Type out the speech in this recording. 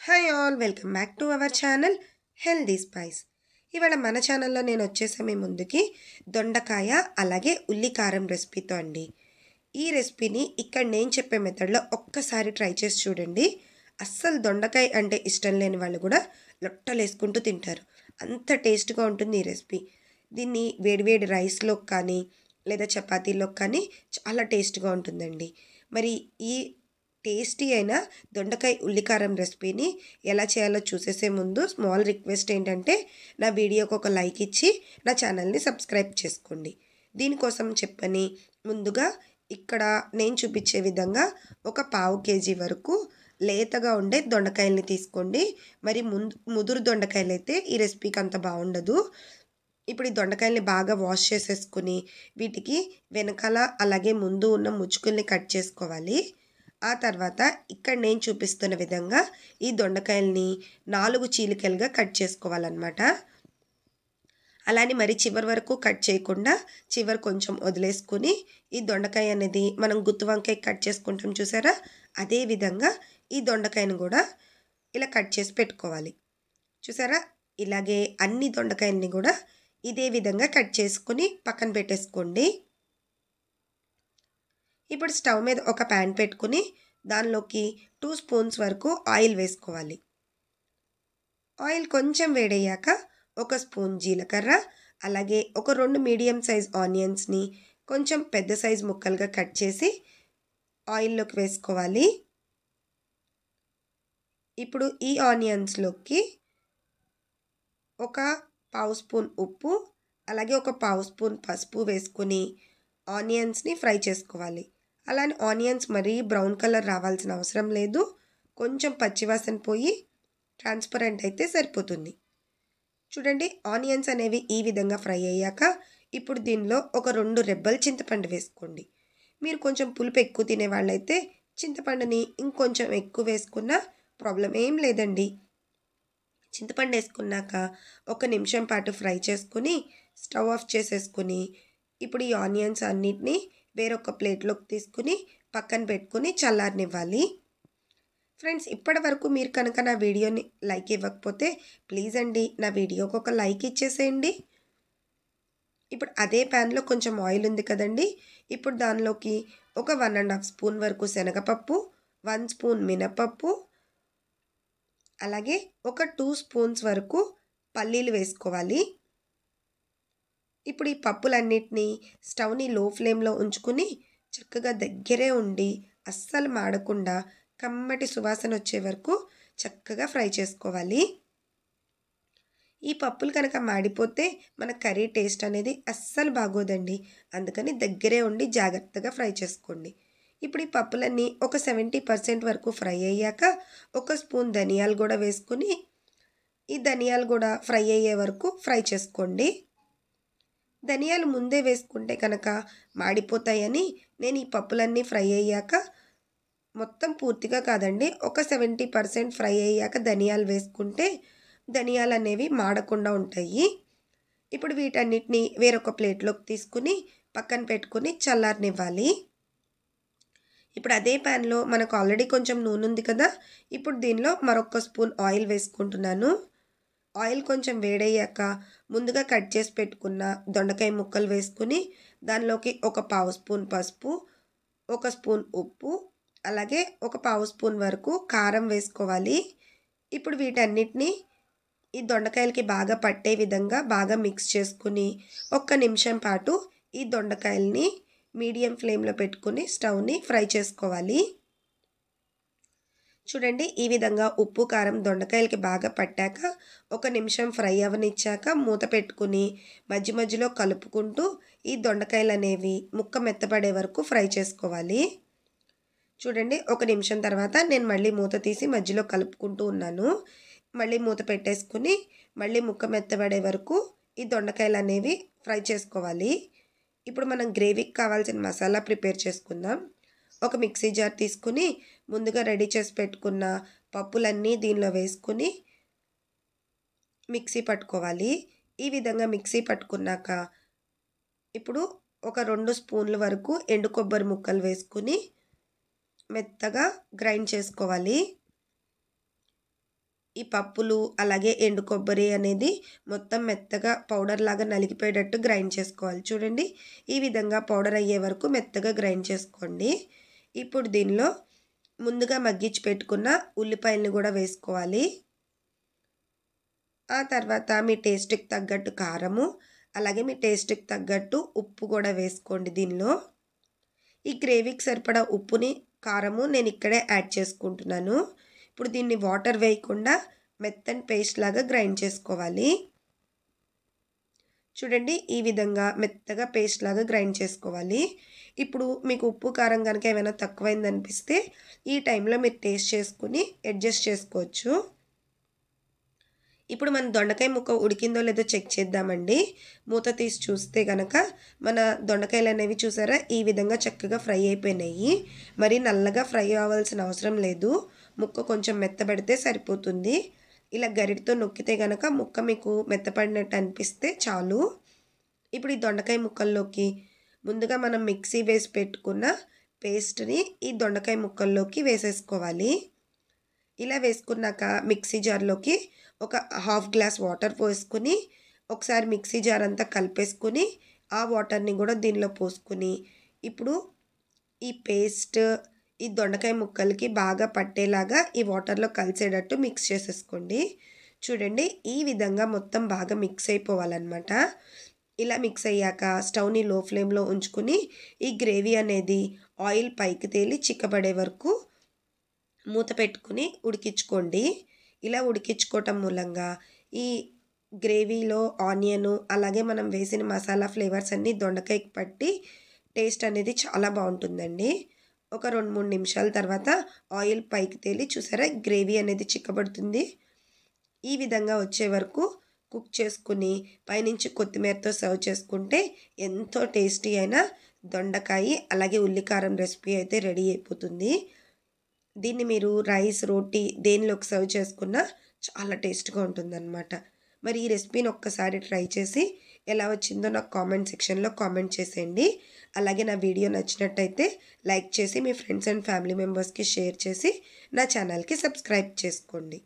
Hi all, welcome back to our channel healthy spice. ఇవాళ మన ఛానల్లో నేను వచ్చేసా మీ ముందుకి దొండకాయ అలాగే ఉల్లి కారం రెసిపీతో అండి. ఈ రెసిపీని ఇక్కడ నేను చెప్పే మెథడ్లో ఒక్కసారి ట్రై చేసి చూడండి. అస్సలు దొండకాయ అంటే ఇష్టం లేని వాళ్ళు కూడా లొట్టలేసుకుంటూ తింటారు. అంత టేస్ట్గా ఉంటుంది ఈ రెసిపీ. దీన్ని వేడివేడి రైస్లోకి కానీ లేదా చపాతీలోకి కానీ చాలా టేస్ట్గా ఉంటుందండి. మరి ఈ టేస్టీ అయిన దొండకాయ ఉల్లికారం రెసిపీని ఎలా చేయాలో చూసేసే ముందు స్మాల్ రిక్వెస్ట్ ఏంటంటే నా వీడియోకి ఒక లైక్ ఇచ్చి నా ఛానల్ని సబ్స్క్రైబ్ చేసుకోండి. దీనికోసం చెప్పని ముందుగా ఇక్కడ నేను చూపించే విధంగా ఒక పావు కేజీ వరకు లేతగా ఉండే దొండకాయల్ని తీసుకోండి. మరి ముదురు దొండకాయలు అయితే ఈ రెసిపీకి అంత బాగుండదు. ఇప్పుడు ఈ దొండకాయల్ని బాగా వాష్ చేసేసుకుని వీటికి వెనకాల అలాగే ముందు ఉన్న ముచ్చుకుల్ని కట్ చేసుకోవాలి. ఆ తర్వాత ఇక్కడ నేను చూపిస్తున్న విధంగా ఈ దొండకాయల్ని 4 చీలికలుగా కట్ చేసుకోవాలన్నమాట. అలానే మరి చివరి వరకు కట్ చేయకుండా చివరి కొంచెం వదిలేసుకుని ఈ దొండకాయ అనేది మనం గుత్తి వంకాయ కట్ చేసుకుంటాం చూసారా, అదే విధంగా ఈ దొండకాయను కూడా ఇలా కట్ చేసి పెట్టుకోవాలి. చూసారా, ఇలాగే అన్ని దొండకాయల్ని కూడా ఇదే విధంగా కట్ చేసుకుని పక్కన పెట్టేసుకోండి. ఇప్పుడు స్టవ్ మీద ఒక ప్యాన్ పెట్టుకుని దానిలోకి 2 స్పూన్స్ వరకు ఆయిల్ వేసుకోవాలి. ఆయిల్ కొంచెం వేడయ్యాక 1 స్పూన్ జీలకర్ర అలాగే ఒక 2 మీడియం సైజ్ ఆనియన్స్ని కొంచెం పెద్ద సైజ్ ముక్కలుగా కట్ చేసి ఆయిల్లోకి వేసుకోవాలి. ఇప్పుడు ఈ ఆనియన్స్లోకి ఒక పావు స్పూన్ ఉప్పు అలాగే ఒక పావు స్పూన్ పసుపు వేసుకుని ఆనియన్స్ని ఫ్రై చేసుకోవాలి. అలానే ఆనియన్స్ మరీ బ్రౌన్ కలర్ రావాల్సిన అవసరం లేదు. కొంచెం పచ్చివాసన పోయి ట్రాన్స్పరెంట్ అయితే సరిపోతుంది. చూడండి, ఆనియన్స్ అనేవి ఈ విధంగా ఫ్రై అయ్యాక ఇప్పుడు దీనిలో ఒక 2 రెబ్బలు చింతపండు వేసుకోండి. మీరు కొంచెం పులుపు ఎక్కువ తినే వాళ్ళైతే చింతపండుని ఇంకొంచెం ఎక్కువ వేసుకున్నా ప్రాబ్లం ఏం లేదండి. చింతపండు వేసుకున్నాక 1 నిమిషం పాటు ఫ్రై చేసుకుని స్టవ్ ఆఫ్ చేసేసుకుని ఇప్పుడు ఈ ఆనియన్స్ అన్నిటినీ వేరొక ప్లేట్లోకి తీసుకుని పక్కన పెట్టుకుని చల్లారనివ్వాలి. ఫ్రెండ్స్, ఇప్పటి వరకు మీరు కనుక నా వీడియోని లైక్ ఇవ్వకపోతే ప్లీజ్ అండి నా వీడియోకి ఒక లైక్ ఇచ్చేసేయండి. ఇప్పుడు అదే ప్యాన్లో కొంచెం ఆయిల్ ఉంది కదండి, ఇప్పుడు దానిలోకి ఒక 1.5 స్పూన్ వరకు శనగపప్పు, 1 స్పూన్ మినపప్పు అలాగే ఒక 2 స్పూన్స్ వరకు పల్లీలు వేసుకోవాలి. ఇప్పుడు ఈ పప్పులన్నిటినీ స్టవ్ని లో ఫ్లేమ్లో ఉంచుకుని చక్కగా దగ్గరే ఉండి అస్సలు మాడకుండా కమ్మటి సువాసన వచ్చే వరకు చక్కగా ఫ్రై చేసుకోవాలి. ఈ పప్పులు కనుక మాడిపోతే మన కర్రీ టేస్ట్ అనేది అస్సలు బాగోదండి. అందుకని దగ్గరే ఉండి జాగ్రత్తగా ఫ్రై చేసుకోండి. ఇప్పుడు ఈ పప్పులన్నీ ఒక 70% వరకు ఫ్రై అయ్యాక 1 స్పూన్ ధనియాలు కూడా వేసుకుని ఈ ధనియాలు కూడా ఫ్రై అయ్యే వరకు ఫ్రై చేసుకోండి. ధనియాలు ముందే వేసుకుంటే కనుక మాడిపోతాయని నేను ఈ పప్పులన్నీ ఫ్రై అయ్యాక మొత్తం పూర్తిగా కాదండి, ఒక 70% ఫ్రై అయ్యాక ధనియాలు వేసుకుంటే ధనియాలు అనేవి మాడకుండా ఉంటాయి. ఇప్పుడు వీటన్నిటిని వేరొక ప్లేట్లోకి తీసుకుని పక్కన పెట్టుకుని చల్లారనివ్వాలి. ఇప్పుడు అదే ప్యాన్లో మనకు ఆల్రెడీ కొంచెం నూనె ఉంది కదా, ఇప్పుడు దీనిలో మరొక స్పూన్ ఆయిల్ వేసుకుంటున్నాను. ఆయిల్ కొంచెం వేడయ్యాక ముందుగా కట్ చేసి పెట్టుకున్న దొండకాయ ముక్కలు వేసుకుని దానిలోకి ఒక పావు స్పూన్ పసుపు, 1 స్పూన్ ఉప్పు అలాగే ఒక పావు స్పూన్ వరకు కారం వేసుకోవాలి. ఇప్పుడు వీటన్నిటిని ఈ దొండకాయలకి బాగా పట్టే విధంగా బాగా మిక్స్ చేసుకుని 1 నిమిషం పాటు ఈ దొండకాయల్ని మీడియం ఫ్లేమ్లో పెట్టుకుని స్టవ్ని ఫ్రై చేసుకోవాలి. చూడండి, ఈ విధంగా ఉప్పు కారం దొండకాయలకి బాగా పట్టాక 1 నిమిషం ఫ్రై అవనిచ్చాక మూత పెట్టుకుని మధ్య మధ్యలో కలుపుకుంటూ ఈ దొండకాయలు అనేవి ముక్క మెత్తపడే వరకు ఫ్రై చేసుకోవాలి. చూడండి, 1 నిమిషం తర్వాత నేను మళ్ళీ మూత తీసి మధ్యలో కలుపుకుంటూ ఉన్నాను. మళ్ళీ మూత పెట్టేసుకుని మళ్ళీ ముక్క మెత్తబడే వరకు ఈ దొండకాయలు అనేవి ఫ్రై చేసుకోవాలి. ఇప్పుడు మనం గ్రేవీకి కావాల్సిన మసాలా ప్రిపేర్ చేసుకుందాం. ఒక మిక్సీ జార్ తీసుకుని ముందుగా రెడీ చేసి పెట్టుకున్న పప్పులన్నీ దీనిలో వేసుకుని మిక్సీ పట్టుకోవాలి. ఈ విధంగా మిక్సీ పట్టుకున్నాక ఇప్పుడు ఒక 2 స్పూన్ల వరకు ఎండు కొబ్బరి ముక్కలు వేసుకుని మెత్తగా గ్రైండ్ చేసుకోవాలి. ఈ పప్పులు అలాగే ఎండు కొబ్బరి అనేది మొత్తం మెత్తగా పౌడర్ లాగా నలిగిపోయేటట్టు గ్రైండ్ చేసుకోవాలి. చూడండి, ఈ విధంగా పౌడర్ అయ్యే వరకు మెత్తగా గ్రైండ్ చేసుకోండి. ఇప్పుడు దీనిలో ముందుగా మగ్గించి పెట్టుకున్న ఉల్లిపాయలను కూడా వేసుకోవాలి. ఆ తర్వాత మీ టేస్ట్కి తగ్గట్టు కారము అలాగే మీ టేస్ట్కి తగ్గట్టు ఉప్పు కూడా వేసుకోండి. దీనిలో ఈ గ్రేవీకి సరిపడా ఉప్పుని కారము నేను ఇక్కడే యాడ్ చేసుకుంటున్నాను. ఇప్పుడు దీన్ని వాటర్ వేయకుండా మెత్తని పేస్ట్ లాగా గ్రైండ్ చేసుకోవాలి. చూడండి, ఈ విధంగా మెత్తగా పేస్ట్ లాగా గ్రైండ్ చేసుకోవాలి. ఇప్పుడు మీకు ఉప్పు కారం కనుక ఏమైనా తక్కువైంది అనిపిస్తే ఈ టైంలో మీరు టేస్ట్ చేసుకుని అడ్జస్ట్ చేసుకోవచ్చు. ఇప్పుడు మన దొండకాయ ముక్క ఉడికిందో లేదో చెక్ చేద్దామండి. మూత తీసి చూస్తే కనుక మన దొండకాయలు అనేవి చూసారా ఈ విధంగా చక్కగా ఫ్రై అయిపోయినాయి. మరి నల్లగా ఫ్రై అవ్వాల్సిన అవసరం లేదు. ముక్క కొంచెం మెత్తబడితే సరిపోతుంది. ఇలా గరిటతో నొక్కితే కనుక ముక్క మీకు మెత్తపడినట్టు అనిపిస్తే చాలు. ఇప్పుడు ఈ దొండకాయ ముక్కల్లోకి ముందుగా మనం మిక్సీ వేసి పెట్టుకున్న పేస్ట్ని ఈ దొండకాయ ముక్కల్లోకి వేసేసుకోవాలి. ఇలా వేసుకున్నాక మిక్సీ జార్లోకి ఒక హాఫ్ గ్లాస్ వాటర్ పోసుకుని ఒకసారి మిక్సీ జార్ అంతా కలిపేసుకుని ఆ వాటర్ని కూడా దీనిలో పోసుకుని ఇప్పుడు ఈ పేస్ట్ ఈ దొండకాయ ముక్కలకి బాగా పట్టేలాగా ఈ వాటర్లో కలిసేటట్టు మిక్స్ చేసేసుకోండి. చూడండి, ఈ విధంగా మొత్తం బాగా మిక్స్ అయిపోవాలన్నమాట. ఇలా మిక్స్ అయ్యాక స్టవ్ని లో ఫ్లేమ్లో ఉంచుకుని ఈ గ్రేవీ అనేది ఆయిల్ పైకి తేలి చిక్కబడే వరకు మూత పెట్టుకుని ఉడికించుకోండి. ఇలా ఉడికించుకోవటం మూలంగా ఈ గ్రేవీలో ఆనియను అలాగే మనం వేసిన మసాలా ఫ్లేవర్స్ అన్నీ దొండకాయకి పట్టి టేస్ట్ అనేది చాలా బాగుంటుందండి. ఒక 2-3 నిమిషాల తర్వాత ఆయిల్ పైకి తేలి చూసారా గ్రేవీ అనేది చిక్కబడుతుంది. ఈ విధంగా వచ్చే వరకు కుక్ చేసుకుని పైనుంచి కొత్తిమీరతో సర్వ్ చేసుకుంటే ఎంతో టేస్టీ అయిన దొండకాయ అలాగే ఉల్లికారం రెసిపీ అయితే రెడీ అయిపోతుంది. దీన్ని మీరు రైస్ రోటీ దేనిలోకి సర్వ్ చేసుకున్నా చాలా టేస్ట్గా ఉంటుందన్నమాట. మరి ఈ రెసిపీని ఒక్కసారి ట్రై చేసి ఎలా వచ్చిందో నాకు కామెంట్ సెక్షన్లో కామెంట్ చేసేయండి. అలాగే నా వీడియో నచ్చినట్టయితే లైక్ చేసి మీ ఫ్రెండ్స్ అండ్ ఫ్యామిలీ మెంబర్స్కి షేర్ చేసి నా ఛానల్కి సబ్స్క్రైబ్ చేసుకోండి.